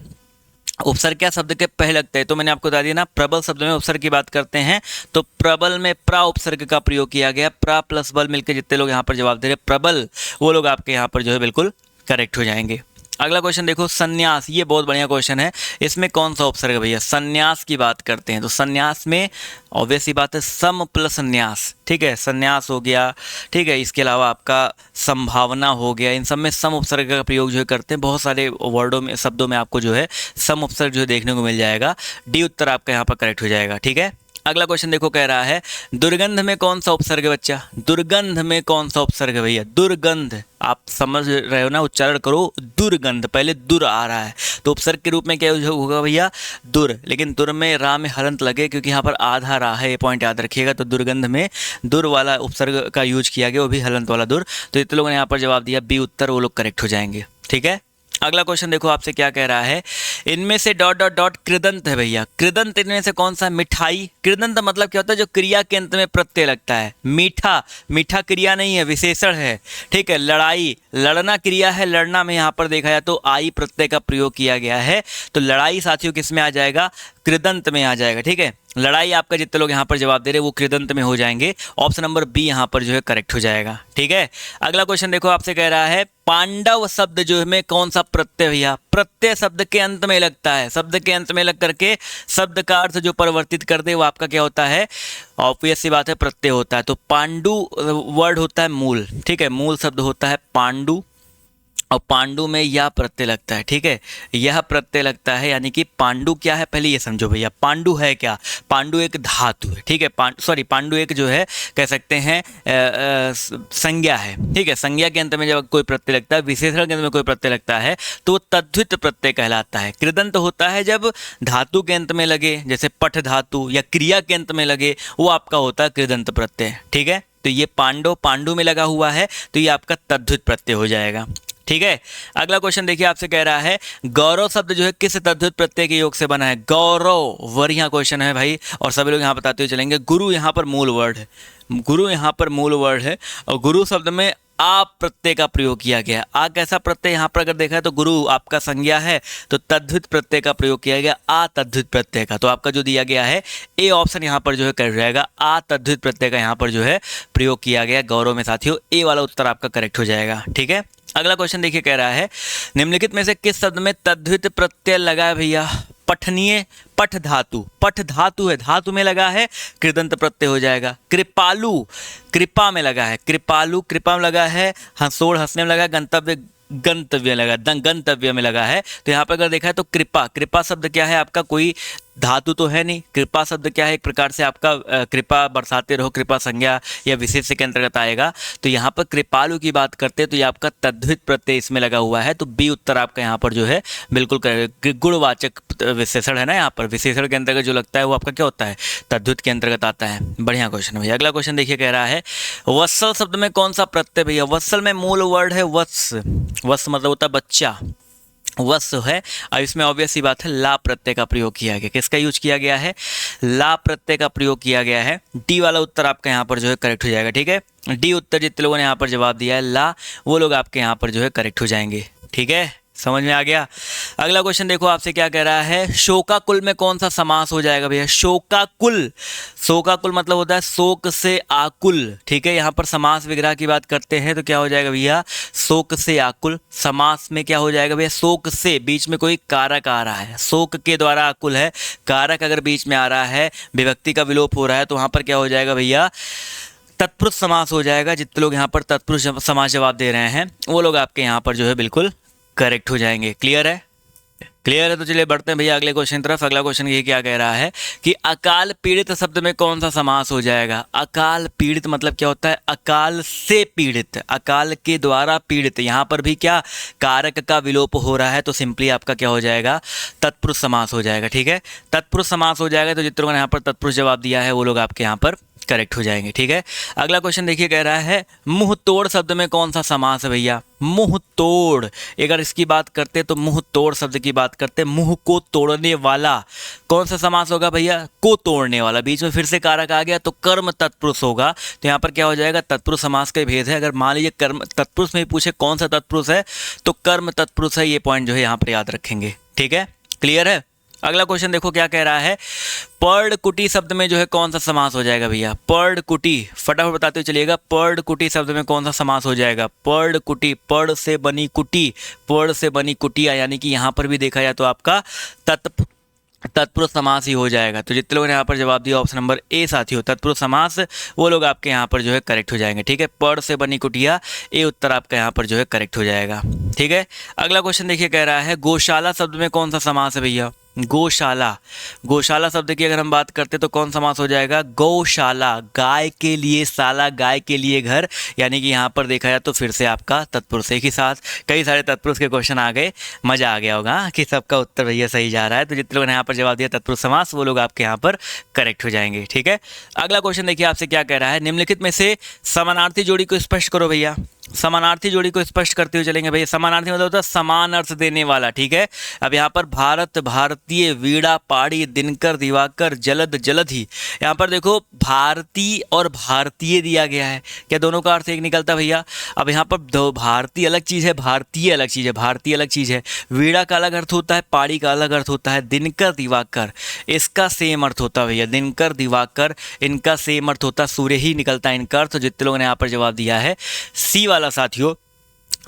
उपसर्ग क्या शब्द के पहले लगता है, तो मैंने आपको बता दिया ना, प्रबल शब्द में उपसर्ग की बात करते हैं तो प्रबल में प्रा उपसर्ग का प्रयोग किया गया। प्रा प्लस बल मिलकर जितने लोग यहाँ पर जवाब दे रहे हैं प्रबल, वो लोग आपके यहाँ पर जो है बिल्कुल करेक्ट हो जाएंगे। अगला क्वेश्चन देखो, संन्यास, ये बहुत बढ़िया क्वेश्चन है। इसमें कौन सा उपसर्ग भैया, संन्यास की बात करते हैं तो संन्यास में ऑब्वियस ही बात है सम प्लस संन्यास, ठीक है। संन्यास हो गया, ठीक है। इसके अलावा आपका संभावना हो गया, इन सब में सम उपसर्ग का प्रयोग जो है करते हैं। बहुत सारे वर्डों में, शब्दों में आपको जो है सम उपसर्ग जो है देखने को मिल जाएगा। डी उत्तर आपका यहाँ पर करेक्ट हो जाएगा, ठीक है। अगला क्वेश्चन देखो, कह रहा है दुर्गंध में कौन सा उपसर्ग है बच्चा। दुर्गंध में कौन सा उपसर्ग है भैया, दुर्गंध, आप समझ रहे हो ना, उच्चारण करो दुर्गंध, पहले दुर आ रहा है तो उपसर्ग के रूप में क्या होगा भैया, दुर। लेकिन दुर में रा में हलंत लगे क्योंकि यहाँ पर आधा रा है, ये पॉइंट याद रखिएगा। तो दुर्गंध में दुर वाला उपसर्ग का यूज किया गया, वो भी हलंत वाला दुर। तो इतने लोगों ने यहाँ पर जवाब दिया बी उत्तर, वो लोग करेक्ट हो जाएंगे, ठीक है। अगला क्वेश्चन देखो आपसे क्या कह रहा है, इनमें से डॉट डॉट डॉट कृदंत है भैया। कृदंत इनमें से कौन सा, मिठाई। कृदंत मतलब क्या होता है, जो क्रिया के अंत में प्रत्यय लगता है। मीठा, मीठा क्रिया नहीं है, विशेषण है, ठीक है। लड़ाई, लड़ना क्रिया है, लड़ना में यहाँ पर देखा जाए तो आई प्रत्यय का प्रयोग किया गया है। तो लड़ाई साथियों किस में आ जाएगा, कृदंत में आ जाएगा। ठीक है, लड़ाई आपका जितने लोग यहाँ पर जवाब दे रहे हैं वो कृदंत में हो जाएंगे। ऑप्शन नंबर बी यहाँ पर जो है करेक्ट हो जाएगा। ठीक है, अगला क्वेश्चन देखो, आपसे कह रहा है पांडव शब्द जो है में कौन सा प्रत्यय भैया प्रत्यय शब्द के अंत में लगता है, शब्द के अंत में लग करके शब्द का अर्थ जो परिवर्तित कर दे वो आपका क्या होता है, ऑब्वियस सी बात है प्रत्यय होता है। तो पांडु वर्ड होता है मूल। ठीक है, मूल शब्द होता है पांडु और पांडु में यह प्रत्यय लगता है। ठीक है, यह प्रत्यय लगता है, यानी कि पांडु क्या है पहले ये समझो भैया। पांडु है क्या, पांडु एक धातु है। ठीक है, पांडु एक जो है कह सकते हैं संज्ञा है। ठीक है, संज्ञा के अंत में जब कोई प्रत्यय लगता है, विशेषण के अंत में कोई प्रत्यय लगता है तो वो तद्धित प्रत्यय कहलाता है। कृदंत होता है जब धातु के अंत में लगे, जैसे पठ धातु या क्रिया के अंत में लगे, वो आपका होता है कृदंत प्रत्यय। ठीक है, तो ये पांडु में लगा हुआ है तो ये आपका तद्धित प्रत्यय हो जाएगा। ठीक है, अगला क्वेश्चन देखिए, आपसे कह रहा है गौरव शब्द जो है किस तद्धित प्रत्यय के योग से बना है। गौरव बढ़िया क्वेश्चन है भाई, और सभी लोग यहाँ बताते हुए चलेंगे। गुरु यहाँ पर मूल वर्ड है, गुरु यहाँ पर मूल वर्ड है, और गुरु शब्द में आ प्रत्यय का प्रयोग किया गया। आ कैसा प्रत्यय, यहाँ पर अगर देखा है तो गुरु आपका संज्ञा है तो तद्धित प्रत्यय का प्रयोग किया गया, आ तद्धित प्रत्यय का। तो आपका जो दिया गया है ए ऑप्शन यहाँ पर जो है करेक्ट रहेगा, आ तद्धित प्रत्यय का यहाँ पर जो है प्रयोग किया गया गौरव में साथियों, ए वाला उत्तर आपका करेक्ट हो जाएगा। ठीक है, अगला क्वेश्चन देखिए, कह रहा है निम्नलिखित में से किस शब्द में तद्धित प्रत्यय लगा है भैया। पठनीय, पठ धातु, पठ धातु है, धातु में लगा है कृदंत प्रत्यय हो जाएगा। कृपालु, कृपा में लगा है, कृपालु कृपा में लगा है, हंसोड़ हंसने में लगा, गंतव्य गंतव्य लगा, गंतव्य में लगा है। तो यहाँ पर अगर देखा है तो कृपा, कृपा शब्द क्या है आपका, कोई धातु तो है नहीं। कृपा शब्द क्या है, एक प्रकार से आपका कृपा बरसाते रहो, कृपा संज्ञा या विशेष के अंतर्गत आएगा। तो यहाँ पर कृपालु की बात करते हैं तो ये आपका तद्धित प्रत्यय इसमें लगा हुआ है, तो बी उत्तर आपका यहाँ पर जो है बिल्कुल गुणवाचक विशेषण है ना, यहाँ पर विशेषण के अंतर्गत जो लगता है वो आपका क्या होता है, तद्धित के अंतर्गत आता है। बढ़िया क्वेश्चन भैया। अगला क्वेश्चन देखिए, कह रहा है वत्सल शब्द में कौन सा प्रत्यय भैया। वत्सल में मूल वर्ड है वत्स, वत्स मतलब होता है बच्चा, वत्स है। अब इसमें ऑब्वियस सी बात है ला प्रत्यय का प्रयोग किया गया। किसका यूज किया गया है, ला प्रत्यय का प्रयोग किया गया है। डी वाला उत्तर आपका यहाँ पर जो है करेक्ट हो जाएगा। ठीक है, डी उत्तर जितने लोगों ने यहाँ पर जवाब दिया है ला, वो लोग आपके यहाँ पर जो है करेक्ट हो जाएंगे। ठीक है, समझ में आ गया। अगला क्वेश्चन देखो, आपसे क्या कह रहा है शोकाकुल में कौन सा समास हो जाएगा भैया। शोकाकुल, शोकाकुल मतलब होता है शोक से आकुल। ठीक है, यहाँ पर समास विग्रह की बात करते हैं तो क्या हो जाएगा भैया, शोक से आकुल। समास में क्या हो जाएगा भैया, शोक से बीच में कोई कारक आ रहा है, शोक के द्वारा आकुल है, कारक अगर बीच में आ रहा है, विभक्ति का विलोप हो रहा है, तो वहाँ पर क्या हो जाएगा भैया, तत्पुरुष समास हो जाएगा। जितने लोग यहाँ पर तत्पुरुष समास जवाब दे रहे हैं वो लोग आपके यहाँ पर जो है बिल्कुल करेक्ट हो जाएंगे। क्लियर है, क्लियर है। तो चलिए बढ़ते हैं भैया अगले क्वेश्चन की तरफ। अगला क्वेश्चन ये क्या कह रहा है कि अकाल पीड़ित शब्द में कौन सा समास हो जाएगा। अकाल पीड़ित मतलब क्या होता है, अकाल से पीड़ित, अकाल के द्वारा पीड़ित। यहाँ पर भी क्या कारक का विलोप हो रहा है तो सिंपली आपका क्या हो जाएगा, तत्पुरुष समास हो जाएगा। ठीक है, तत्पुरुष समास हो जाएगा। तो जितने लोगों ने यहाँ पर तत्पुरुष जवाब दिया है वो लोग आपके यहाँ पर करेक्ट हो जाएंगे। ठीक है, अगला क्वेश्चन देखिए, कह रहा है मुंह तोड़ शब्द में कौन सा समास है भैया। मुंह तोड़, अगर इसकी बात करते तो मुंह तोड़ शब्द की बात करते, मुंह को तोड़ने वाला कौन सा समास होगा भैया, को तोड़ने वाला। बीच में फिर से कारक आ गया तो कर्म तत्पुरुष होगा, तो यहाँ पर क्या हो जाएगा, तत्पुरुष समास का भेद है। अगर मान लीजिए कर्म तत्पुरुष में पूछे कौन सा तत्पुरुष है तो कर्म तत्पुरुष है, ये पॉइंट जो है यहाँ पर याद रखेंगे। ठीक है, क्लियर है। अगला क्वेश्चन देखो क्या कह रहा है, पर्ण कुटी शब्द में जो है कौन सा समास हो जाएगा भैया। पर्ण कुटी, फटाफट बताते हुए चलिएगा, पर्ण कुटी शब्द में कौन सा समास हो जाएगा। पर्ण कुटी, पर्ण से बनी कुटी, पर्ण से बनी कुटिया, यानी कि यहाँ पर भी देखा जाए तो आपका तत्पुरुष समास ही हो जाएगा। तो जितने लोगों ने यहाँ पर जवाब दिया ऑप्शन नंबर ए साथियों तत्पुरुष समास, वो लोग आपके यहाँ पर जो है करेक्ट हो जाएंगे। ठीक है, पर्ण से बनी कुटिया, ए उत्तर आपका यहाँ पर जो है करेक्ट हो जाएगा। ठीक है, अगला क्वेश्चन देखिए, कह रहा है गौशाला शब्द में कौन सा समास है भैया। गौशाला, गौशाला शब्द की अगर हम बात करते तो कौन समास हो जाएगा, गौशाला, गाय के लिए शाला, गाय के लिए घर, यानी कि यहाँ पर देखा जाए तो फिर से आपका तत्पुरुष। एक ही साथ कई सारे तत्पुरुष के क्वेश्चन आ गए, मजा आ गया होगा कि सबका उत्तर भैया सही जा रहा है। तो जितने लोगों ने यहाँ पर जवाब दिया तत्पुरुष समास वो लोग आपके यहाँ पर करेक्ट हो जाएंगे। ठीक है, अगला क्वेश्चन देखिए आपसे क्या कह रहा है, निम्नलिखित में से समानार्थी जोड़ी को स्पष्ट करो भैया। समानार्थी जोड़ी को स्पष्ट करते हुए चलेंगे भैया। समानार्थी मतलब होता है समान अर्थ देने वाला, ठीक है। अब यहाँ पर भारत, भारतीय, वीणा, पाड़ी, दिनकर, दिवाकर, जलद, जलधि। यहाँ पर देखो भारती और भारतीय दिया गया है, क्या दोनों का अर्थ एक निकलता भैया? अब यहाँ पर दो, भारतीय अलग चीज़ है, भारतीय अलग चीज़ है, भारतीय अलग चीज़ है। वीणा का अलग अर्थ होता है, पाड़ी का अलग अर्थ होता है, दिनकर, दिवाकर इसका सेम अर्थ होता है भैया। दिनकर, दिवाकर इनका सेम अर्थ होता है, सूर्य ही निकलता है इनका अर्थ। तो जितने लोगों ने यहाँ पर जवाब दिया है सी वाला साथियों,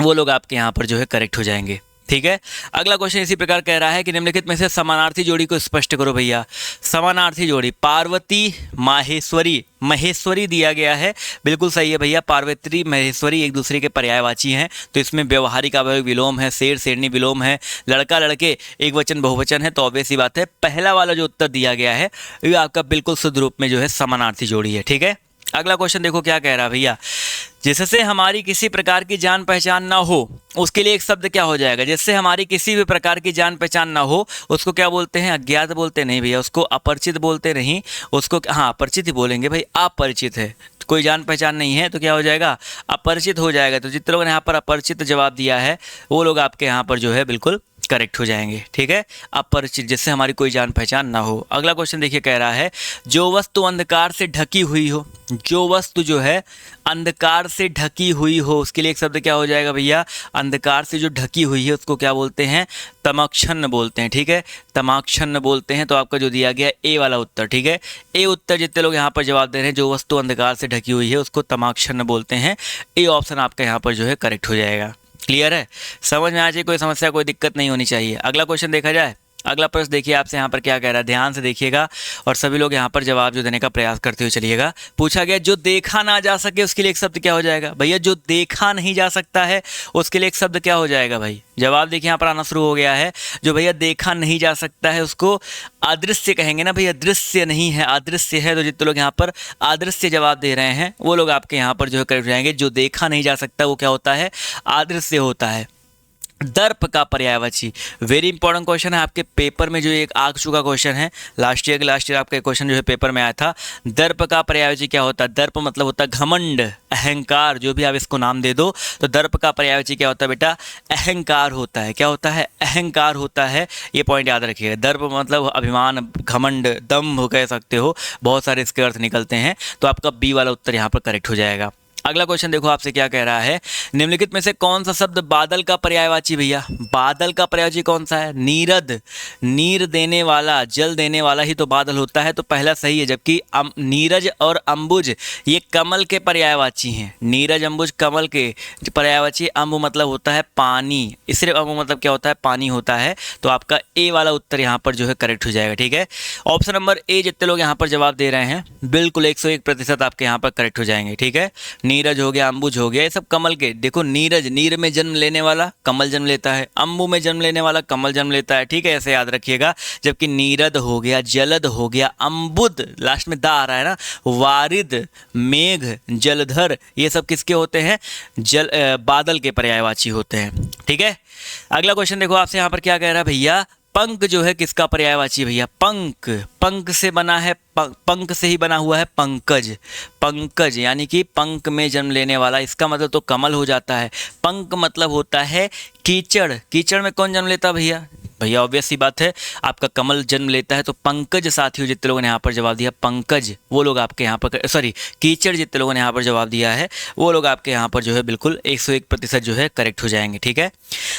वो लोग आपके यहाँ पर जो है करेक्ट हो जाएंगे, ठीक है। अगला क्वेश्चन इसी प्रकार कह रहा है कि निम्नलिखित में से समानार्थी जोड़ी को स्पष्ट करो भैया। समानार्थी जोड़ी पार्वती माहेश्वरी, महेश्वरी दिया गया है, बिल्कुल सही है भैया। पार्वती महेश्वरी एक दूसरे के पर्यायवाची हैं, तो इसमें व्यवहारिक अवयव विलोम है, शेर शेरनी विलोम है, लड़का लड़के एक वचन बहुवचन है, तो ऑब्वियस सी बात है पहला वाला जो उत्तर दिया गया है ये आपका बिल्कुल शुद्ध रूप में जो है समानार्थी जोड़ी है, ठीक है। अगला क्वेश्चन देखो क्या कह रहा है भैया। जिससे हमारी किसी प्रकार की जान पहचान ना हो, उसके लिए एक शब्द क्या हो जाएगा? जिससे हमारी किसी भी प्रकार की जान पहचान ना हो उसको क्या बोलते हैं? अज्ञात बोलते नहीं भैया, उसको अपरिचित बोलते नहीं, उसको हाँ अपरिचित ही बोलेंगे भाई। अपरिचित है, कोई जान पहचान नहीं है तो क्या हो जाएगा? अपरिचित हो जाएगा। तो जितने लोगों ने यहाँ पर अपरिचित जवाब दिया है वो लोग आपके यहाँ पर जो है बिल्कुल करेक्ट हो जाएंगे, ठीक है। अपरिचित, जिससे हमारी कोई जान पहचान ना हो। अगला क्वेश्चन देखिए कह रहा है जो वस्तु अंधकार से ढकी हुई हो, जो वस्तु जो है अंधकार से ढकी हुई हो, उसके लिए एक शब्द क्या हो जाएगा भैया? अंधकार से जो ढकी हुई है उसको क्या बोलते हैं? तमक्षन्न बोलते हैं, ठीक है। तमाक्षन्न बोलते हैं। तो आपका जो दिया गया ए वाला उत्तर, ठीक है। ए उत्तर जितने लोग यहाँ पर जवाब दे रहे हैं जो वस्तु अंधकार से ढकी हुई है उसको तमाक्षन्न बोलते हैं, ए ऑप्शन आपका यहाँ पर जो है करेक्ट हो जाएगा। क्लियर है, समझ में आ जाए, कोई समस्या कोई दिक्कत नहीं होनी चाहिए। अगला क्वेश्चन देखा जाए। अगला प्रश्न देखिए आपसे यहाँ पर क्या कह रहा है, ध्यान से देखिएगा और सभी लोग यहाँ पर जवाब जो देने का प्रयास करते हुए चलिएगा। पूछा गया जो देखा ना जा सके उसके लिए एक शब्द क्या हो जाएगा भैया? जो देखा नहीं जा सकता है उसके लिए एक शब्द क्या हो जाएगा भाई? जवाब देखिए यहाँ पर आना शुरू हो गया है। जो भैया देखा नहीं जा सकता है उसको अदृश्य कहेंगे ना भैया, दृश्य नहीं है अदृश्य है। तो जितने लोग यहाँ पर अदृश्य जवाब दे रहे हैं वो लोग आपके यहाँ पर जो है करेक्ट हो जाएंगे। जो देखा नहीं जा सकता वो क्या होता है? अदृश्य होता है। दर्प का पर्यायवाची, वेरी इंपॉर्टेंट क्वेश्चन है आपके पेपर में, जो एक आ चुका क्वेश्चन है लास्ट ईयर आपका क्वेश्चन जो है पेपर में आया था। दर्प का पर्यायवाची क्या होता है? दर्प मतलब होता है घमंड, अहंकार, जो भी आप इसको नाम दे दो। तो दर्प का पर्यायवाची क्या होता है बेटा? अहंकार होता है। क्या होता है? अहंकार होता है। ये पॉइंट याद रखिएगा। दर्प मतलब अभिमान, घमंड, दम्भ कह सकते हो, बहुत सारे इसके अर्थ निकलते हैं। तो आपका बी वाला उत्तर यहाँ पर करेक्ट हो जाएगा। अगला क्वेश्चन देखो आपसे क्या कह रहा है। निम्नलिखित में से कौन सा शब्द बादल का पर्यायवाची भैया? बादल का पर्यायवाची कौन सा है? नीरद, नीर देने वाला, जल देने वाला ही तो बादल होता है। तो पहला सही है, जबकि नीरज और अंबुज ये कमल के पर्यायवाची हैं। नीरज अंबुज कमल के पर्यायवाची। अम्बु मतलब होता है पानी, सिर्फ अम्बु मतलब क्या होता है? पानी होता है। तो आपका ए वाला उत्तर यहाँ पर जो है करेक्ट हो जाएगा, ठीक है। ऑप्शन नंबर ए जितने लोग यहाँ पर जवाब दे रहे हैं बिल्कुल 101% आपके यहाँ पर करेक्ट हो जाएंगे, ठीक है। नीरज हो गया, अंबुज हो गया, ये सब कमल के। देखो नीरज, नीर में जन्म लेने वाला कमल जन्म लेता है, अंबु में जन्म लेने वाला कमल जन्म लेता है, ठीक है, ऐसे याद रखिएगा। जबकि नीरद हो गया, जलद हो गया, अंबुद लास्ट में दा आ रहा है ना, वारिद, मेघ, जलधर, ये सब किसके होते हैं? बादल के पर्यायवाची होते हैं, ठीक है। अगला क्वेश्चन देखो आपसे यहाँ पर क्या कह रहा है भैया। पंख जो है किसका पर्यायवाची भैया? पंख, पंख से बना है, पंख से ही बना हुआ है पंकज। पंकज यानी कि पंख में जन्म लेने वाला, इसका मतलब तो कमल हो जाता है। पंख मतलब होता है कीचड़, कीचड़ में कौन जन्म लेता भैया? भैया ऑब्वियस सी बात है आपका कमल जन्म लेता है। तो पंकज साथियों जितने लोगों ने यहाँ पर जवाब दिया पंकज, वो लोग आपके यहाँ पर कीचड़ जितने लोगों ने यहाँ पर जवाब दिया है वो लोग आपके यहाँ पर जो है बिल्कुल 101% जो है करेक्ट हो जाएंगे, ठीक है।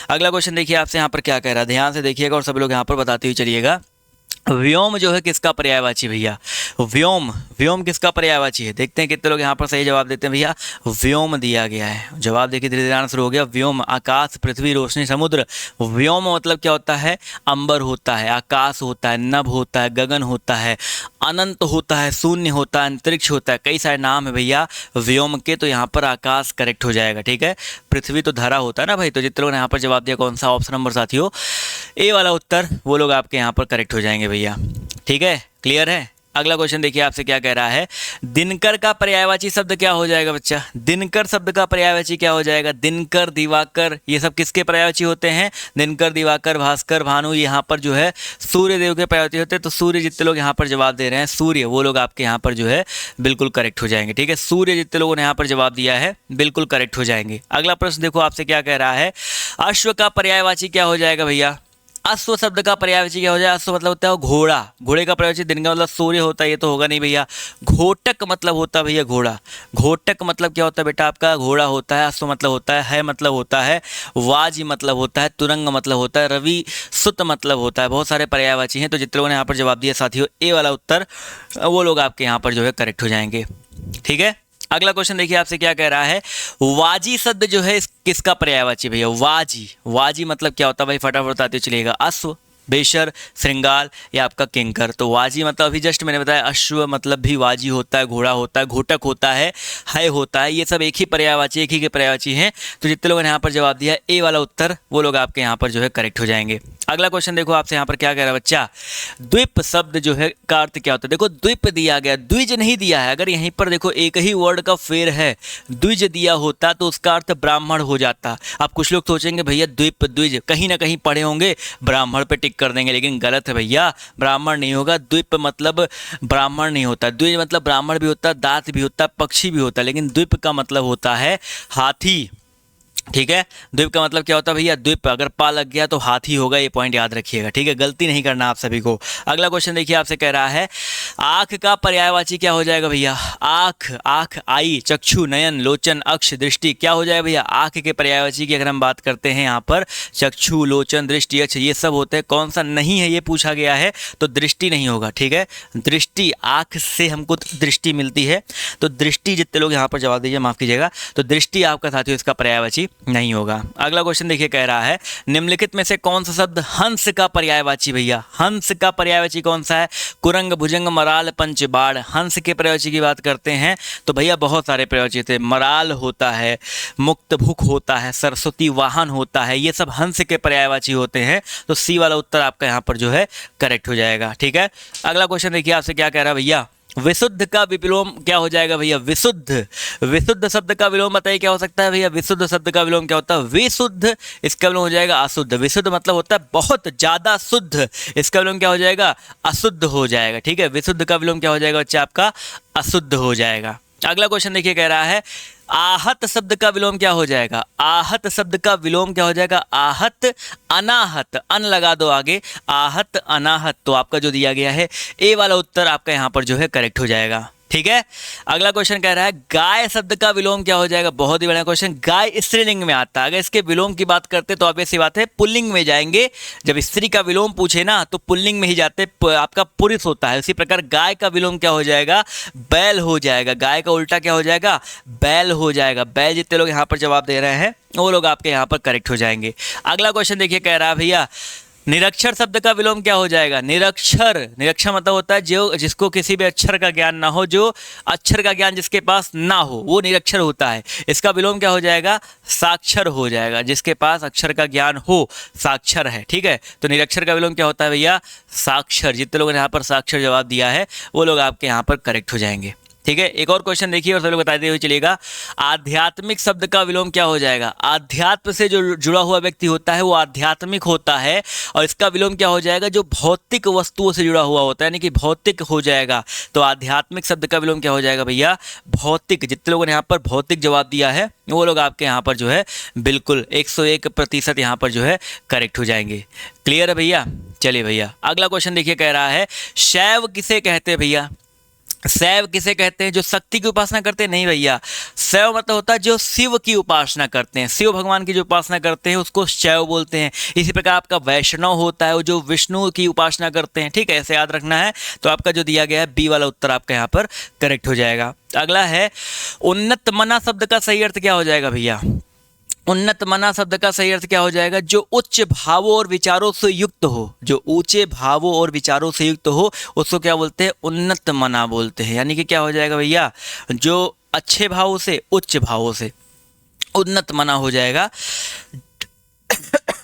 अगला क्वेश्चन देखिए आपसे यहाँ पर क्या कह रहा है, ध्यान से देखिएगा और सभी लोग यहाँ पर बताते हुए चलिएगा। व्योम जो है किसका पर्यायवाची भैया? व्योम, व्योम किसका पर्यायवाची है? देखते हैं कितने लोग यहाँ पर सही जवाब देते हैं भैया। व्योम दिया गया है, जवाब देखिए धीरे धीरे आना शुरू हो गया। व्योम, आकाश, पृथ्वी, रोशनी, समुद्र। व्योम मतलब क्या होता है? अंबर होता है, आकाश होता है, नभ होता है, गगन होता है, अनंत होता है, शून्य होता है, अंतरिक्ष होता है, कई सारे नाम है भैया व्योम के। तो यहाँ पर आकाश करेक्ट हो जाएगा, ठीक है। पृथ्वी तो धरा होता है ना भाई। तो जितने लोगों ने यहाँ पर जवाब दिया कौन सा ऑप्शन नंबर साथियों? ए वाला उत्तर, वो लोग आपके यहाँ पर करेक्ट हो जाएंगे भैया, ठीक है। क्लियर है। अगला क्वेश्चन देखिए आपसे क्या कह रहा है, दिनकर का पर्यायवाची शब्द क्या हो जाएगा बच्चा? दिनकर शब्द का पर्यायवाची क्या हो जाएगा? दिनकर, दिवाकर, ये सब किसके पर्यायवाची होते हैं? दिनकर, दिवाकर, भास्कर, भानु, यहाँ पर जो है सूर्य देव के पर्यायवाची होते हैं। तो सूर्य जितने लोग यहाँ पर जवाब दे रहे हैं सूर्य, वो लोग आपके यहाँ पर जो है बिल्कुल करेक्ट हो जाएंगे। ठीक है, सूर्य जितने लोगों ने यहाँ पर जवाब दिया है बिल्कुल करेक्ट हो जाएंगे। अगला प्रश्न देखो आपसे क्या कह रहा है, अश्व का पर्यायवाची क्या हो जाएगा भैया? अश्व शब्द का पर्यायवाची क्या हो जाए? अश्व मतलब होता है घोड़ा, घोड़े का पर्यायवाची दिन का मतलब सूर्य होता है, ये तो होगा नहीं भैया। घोटक मतलब होता है भैया घोड़ा, घोटक मतलब क्या होता है बेटा आपका? घोड़ा होता है। अश्व मतलब होता है मतलब होता है, वाजी मतलब होता है, तुरंग मतलब होता है, रवि सुत मतलब होता है। बहुत सारे पर्यायवाची हैं। तो जितने लोगों ने यहाँ पर जवाब दिया साथियों ए वाला उत्तर, वो लोग आपके यहाँ पर जो है करेक्ट हो जाएंगे। ठीक है, अगला क्वेश्चन देखिए आपसे क्या कह रहा है, वाजी शब्द जो है किसका पर्यायवाची भैया? वाजी, वाजी मतलब क्या होता है भाई? फटाफट बताते चलिएगा। अश्व, बेशर, श्रृंगाल या आपका किंकर। तो वाजी मतलब अभी जस्ट मैंने बताया, अश्व मतलब भी वाजी होता है, घोड़ा होता है, घोटक होता है होता है, ये सब एक ही पर्यायवाची, एक ही के पर्यायवाची हैं। तो जितने लोगों ने यहाँ पर जवाब दिया ए वाला उत्तर, वो लोग आपके यहाँ पर जो है करेक्ट हो जाएंगे। अगला क्वेश्चन देखो आपसे यहाँ पर क्या कह रहा है बच्चा, द्वीप शब्द जो है का अर्थ क्या होता है? देखो द्वीप दिया गया, द्विज नहीं दिया है। अगर यहीं पर देखो एक ही वर्ड का फेर है, द्विज दिया होता तो उसका अर्थ ब्राह्मण हो जाता। अब कुछ लोग सोचेंगे भैया द्वीप द्विज कहीं ना कहीं पढ़े होंगे, ब्राह्मण पे टिक कर देंगे, लेकिन गलत है भैया, ब्राह्मण नहीं होगा। द्वीप मतलब ब्राह्मण नहीं होता, द्विज मतलब ब्राह्मण भी होता, दांत भी होता, पक्षी भी होता, लेकिन द्वीप का मतलब होता है हाथी। ठीक है, द्वीप का मतलब क्या होता है भैया? द्वीप, अगर पा लग गया तो हाथी होगा, ये पॉइंट याद रखिएगा। ठीक है, गलती नहीं करना आप सभी को। अगला क्वेश्चन देखिए आपसे कह रहा है, आँख का पर्यायवाची क्या हो जाएगा भैया? आँख, आँख, आई, चक्षु, नयन, लोचन, अक्ष, दृष्टि, क्या हो जाएगा भैया? आँख के पर्यायवाची की अगर हम बात करते हैं यहाँ पर चक्षु, लोचन, दृष्टि, अक्ष, ये सब होते हैं। कौन सा नहीं है ये पूछा गया है, तो दृष्टि नहीं होगा। ठीक है, दृष्टि, आँख से हमको दृष्टि मिलती है, तो दृष्टि जितने लोग यहाँ पर जवाब दीजिए, माफ कीजिएगा, तो दृष्टि आपका साथियों इसका पर्यायवाची नहीं होगा। अगला क्वेश्चन देखिए कह रहा है, निम्नलिखित में से कौन सा शब्द हंस का पर्यायवाची भैया? हंस का पर्यायवाची कौन सा है? कुरंग, भुजंग, मराल, पंच, बाढ़। हंस के पर्यायवाची की बात करते हैं तो भैया बहुत सारे पर्यायवाची थे। मराल होता है, मुक्त भुक होता है, सरस्वती वाहन होता है, ये सब हंस के पर्यायवाची होते हैं। तो सी वाला उत्तर आपका यहाँ पर जो है करेक्ट हो जाएगा। ठीक है, अगला क्वेश्चन देखिए आपसे क्या कह रहा है भैया, विशुद्ध का विलोम क्या हो जाएगा भैया? विशुद्ध, विशुद्ध शब्द का विलोम बताइए क्या हो सकता है भैया? विशुद्ध शब्द का विलोम क्या होता है? विशुद्ध, इसका विलोम हो जाएगा अशुद्ध। विशुद्ध मतलब होता है बहुत ज्यादा शुद्ध, इसका विलोम क्या हो जाएगा? अशुद्ध हो जाएगा। ठीक है, विशुद्ध का विलोम क्या हो जाएगा बच्चा आपका? अशुद्ध हो जाएगा। अगला क्वेश्चन देखिए कह रहा है, आहत शब्द का विलोम क्या हो जाएगा? आहत शब्द का विलोम क्या हो जाएगा? आहत, अनाहत, अन लगा दो आगे, आहत, अनाहत। तो आपका जो दिया गया है ए वाला उत्तर आपका यहाँ पर जो है करेक्ट हो जाएगा। ठीक है, अगला क्वेश्चन कह रहा है, गाय शब्द का विलोम क्या हो जाएगा? बहुत ही बड़ा क्वेश्चन। गाय स्त्रीलिंग में आता है, अगर इसके विलोम की बात करते तो ऑब्वियस सी बात है पुल्लिंग में जाएंगे। जब स्त्री का विलोम पूछे ना तो पुल्लिंग में ही जाते, आपका पुरुष होता है। उसी प्रकार गाय का विलोम क्या हो जाएगा? बैल हो जाएगा। गाय का उल्टा क्या हो जाएगा? बैल हो जाएगा। बैल जितने लोग यहाँ पर जवाब दे रहे हैं वो लोग आपके यहाँ पर करेक्ट हो जाएंगे। अगला क्वेश्चन देखिए कह रहा है भैया, निरक्षर शब्द का विलोम क्या हो जाएगा? निरक्षर, निरक्षर मतलब होता है जो जिसको किसी भी अक्षर का ज्ञान ना हो, जो अक्षर का ज्ञान जिसके पास ना हो वो निरक्षर होता है। इसका विलोम क्या हो जाएगा? साक्षर हो जाएगा। जिसके पास अक्षर का ज्ञान हो, साक्षर है। ठीक है, तो निरक्षर का विलोम क्या होता है भैया? साक्षर। जितने लोगों ने यहाँ पर साक्षर जवाब दिया है वो लोग आपके यहाँ पर करेक्ट हो जाएंगे। ठीक है, एक और क्वेश्चन देखिए और सब लोग बताते हुए चलिएगा, आध्यात्मिक शब्द का विलोम क्या हो जाएगा? आध्यात्म से जो जुड़ा हुआ व्यक्ति होता है वो आध्यात्मिक होता है, और इसका विलोम क्या हो जाएगा? जो भौतिक वस्तुओं से जुड़ा हुआ होता है, यानी कि भौतिक हो जाएगा। तो आध्यात्मिक शब्द का विलोम क्या हो जाएगा भैया? भौतिक। जितने लोगों ने यहाँ पर भौतिक जवाब दिया है वो लोग आपके यहाँ पर जो है बिल्कुल 101% यहाँ पर जो है करेक्ट हो जाएंगे। क्लियर है भैया? चलिए भैया अगला क्वेश्चन देखिए, कह रहा है, शैव किसे कहते हैं भैया? शैव किसे कहते हैं? जो शक्ति की उपासना करते हैं? नहीं भैया, शैव मतलब होता है जो शिव की उपासना करते हैं, शिव भगवान की जो उपासना करते हैं उसको शैव बोलते हैं। इसी प्रकार आपका वैष्णव होता है वो जो विष्णु की उपासना करते हैं। ठीक है, ऐसे याद रखना है। तो आपका जो दिया गया है बी वाला उत्तर आपका यहाँ पर करेक्ट हो जाएगा। अगला है, उन्नत मना शब्द का सही अर्थ क्या हो जाएगा भैया? उन्नत मना शब्द का सही अर्थ क्या हो जाएगा? जो उच्च भावों और विचारों से युक्त हो, जो ऊंचे भावों और विचारों से युक्त हो उसको क्या बोलते हैं? उन्नत मना बोलते हैं। यानी कि क्या हो जाएगा भैया? जो अच्छे भावों से, उच्च भावों से उन्नत मना हो जाएगा।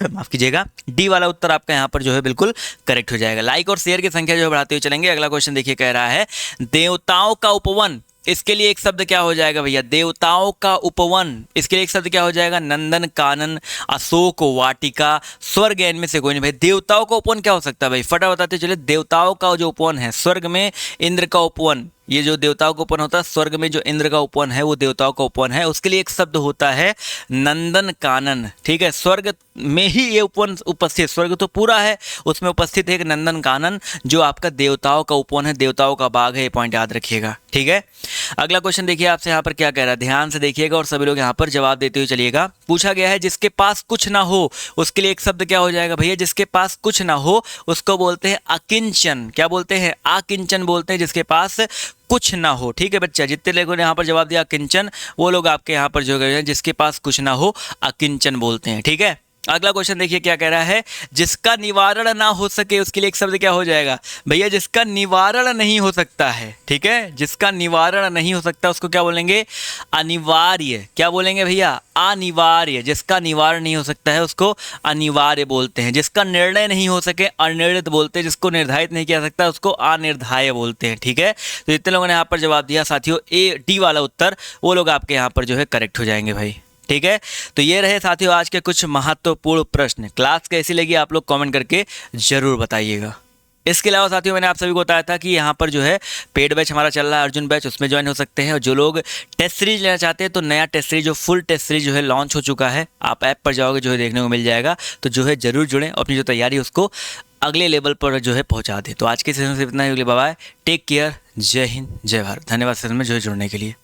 माफ कीजिएगा, डी वाला उत्तर आपका यहाँ पर जो है बिल्कुल करेक्ट हो जाएगा। लाइक और शेयर की संख्या जो है बढ़ाते हुए चलेंगे। अगला क्वेश्चन देखिए, कह रहा है देवताओं का उपवन, इसके लिए एक शब्द क्या हो जाएगा भैया? देवताओं का उपवन, इसके लिए एक शब्द क्या हो जाएगा? नंदन कानन, अशोक वाटिका, स्वर्ग, इनमें से कोई नहीं। भाई देवताओं का उपवन क्या हो सकता है भाई? फटाफट बताते चले। देवताओं का जो उपवन है, स्वर्ग में इंद्र का उपवन, ये जो देवताओं का उपवन होता है, स्वर्ग में जो इंद्र का उपवन है वो देवताओं का उपवन है, उसके लिए एक शब्द होता है नंदन कानन। ठीक है, स्वर्ग में ही ये उपवन उपस्थित, स्वर्ग तो पूरा है, उसमें उपस्थित है एक नंदन कानन जो आपका देवताओं का उपवन है, देवताओं का बाग है। ये पॉइंट याद रखिएगा। ठीक है, अगला क्वेश्चन देखिए आपसे यहाँ पर क्या कह रहा है, ध्यान से देखिएगा और सभी लोग यहाँ पर जवाब देते हुए चलिएगा। पूछा गया है जिसके पास कुछ ना हो, उसके लिए एक शब्द क्या हो जाएगा भैया? जिसके पास कुछ ना हो उसको बोलते हैं अकिंचन। क्या बोलते हैं? अकिंचन बोलते हैं, जिसके पास कुछ ना हो। ठीक है बच्चा, जितने लोगों ने यहाँ पर जवाब दिया अकिंचन, वो लोग आपके यहाँ पर जो गए जिसके पास कुछ ना हो अकिंचन बोलते हैं। ठीक है, अगला क्वेश्चन देखिए क्या कह रहा है, जिसका निवारण ना हो सके, उसके लिए एक शब्द क्या हो जाएगा भैया? जिसका निवारण नहीं हो सकता है। ठीक है, जिसका निवारण नहीं हो सकता उसको क्या बोलेंगे? अनिवार्य। क्या बोलेंगे भैया? अनिवार्य। जिसका निवारण नहीं हो सकता है उसको अनिवार्य बोलते हैं। जिसका निर्णय नहीं हो सके अनिर्णित बोलते हैं। जिसको निर्धारित नहीं किया सकता उसको अनिर्धाय बोलते हैं। ठीक है, तो जितने लोगों ने यहाँ पर जवाब दिया साथियों ए डी वाला उत्तर, वो लोग आपके यहाँ पर जो है करेक्ट हो जाएंगे भाई। ठीक है, तो ये रहे साथियों आज के कुछ महत्वपूर्ण प्रश्न। क्लास कैसी लगी आप लोग कमेंट करके जरूर बताइएगा। इसके अलावा साथियों मैंने आप सभी को बताया था कि यहाँ पर जो है पेड बैच हमारा चल रहा है, अर्जुन बैच, उसमें ज्वाइन हो सकते हैं। और जो लोग टेस्ट सीरीज लेना चाहते हैं तो नया टेस्ट सीरीज जो फुल टेस्ट सीरीज जो है लॉन्च हो चुका है, आप ऐप पर जाओगे जो है देखने को मिल जाएगा। तो जो है जरूर जुड़ें, अपनी जो तैयारी है उसको अगले लेवल पर जो है पहुँचा दें। तो आज के सेशन से इतना ही, बाय बाय, टेक केयर, जय हिंद जय भारत। धन्यवाद सेशन में जो है जुड़ने के लिए।